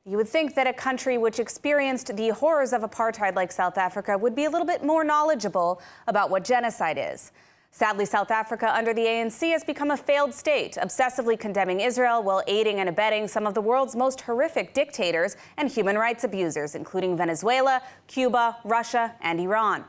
You would think that a country which experienced the horrors of apartheid like South Africa would be a little bit more knowledgeable about what genocide is. Sadly, South Africa under the ANC has become a failed state, obsessively condemning Israel while aiding and abetting some of the world's most horrific dictators and human rights abusers, including Venezuela, Cuba, Russia, and Iran.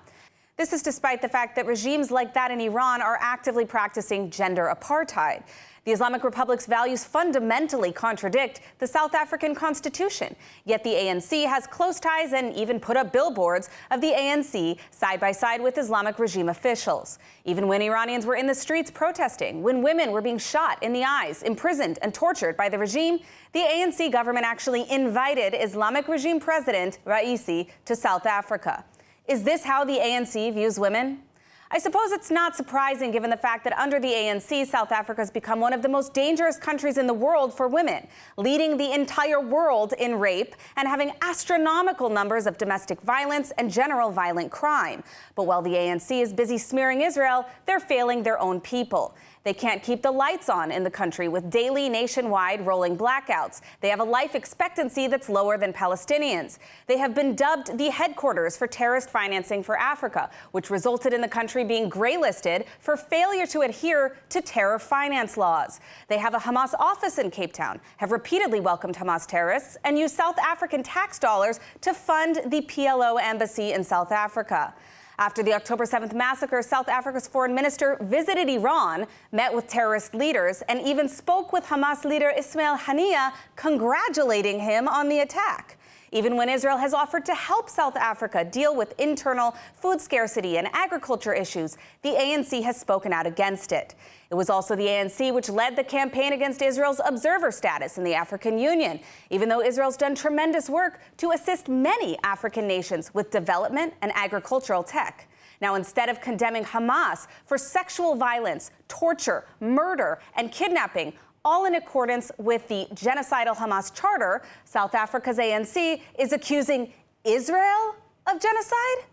This is despite the fact that regimes like that in Iran are actively practicing gender apartheid. The Islamic Republic's values fundamentally contradict the South African Constitution. Yet the ANC has close ties and even put up billboards of the ANC side by side with Islamic regime officials. Even when Iranians were in the streets protesting, when women were being shot in the eyes, imprisoned and tortured by the regime, the ANC government actually invited Islamic regime president Raisi to South Africa. Is this how the ANC views women? I suppose it's not surprising given the fact that under the ANC, South Africa has become one of the most dangerous countries in the world for women, leading the entire world in rape and having astronomical numbers of domestic violence and general violent crime. But while the ANC is busy smearing Israel, they're failing their own people. They can't keep the lights on in the country with daily nationwide rolling blackouts. They have a life expectancy that's lower than Palestinians. They have been dubbed the headquarters for terrorist financing for Africa, which resulted in the country being graylisted for failure to adhere to terror finance laws. They have a Hamas office in Cape Town, have repeatedly welcomed Hamas terrorists, and use South African tax dollars to fund the PLO embassy in South Africa. After the October 7th massacre, South Africa's foreign minister visited Iran, met with terrorist leaders, and even spoke with Hamas leader Ismail Haniyeh, congratulating him on the attack. Even when Israel has offered to help South Africa deal with internal food scarcity and agriculture issues, the ANC has spoken out against it. It was also the ANC which led the campaign against Israel's observer status in the African Union, even though Israel's done tremendous work to assist many African nations with development and agricultural tech. Now, instead of condemning Hamas for sexual violence, torture, murder, and kidnapping, all in accordance with the genocidal Hamas charter, South Africa's ANC is accusing Israel of genocide?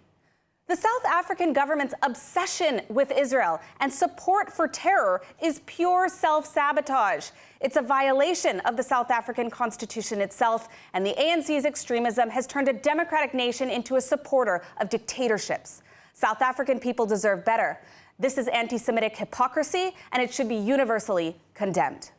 The South African government's obsession with Israel and support for terror is pure self-sabotage. It's a violation of the South African Constitution itself, and the ANC's extremism has turned a democratic nation into a supporter of dictatorships. South African people deserve better. This is anti-Semitic hypocrisy, and it should be universally condemned.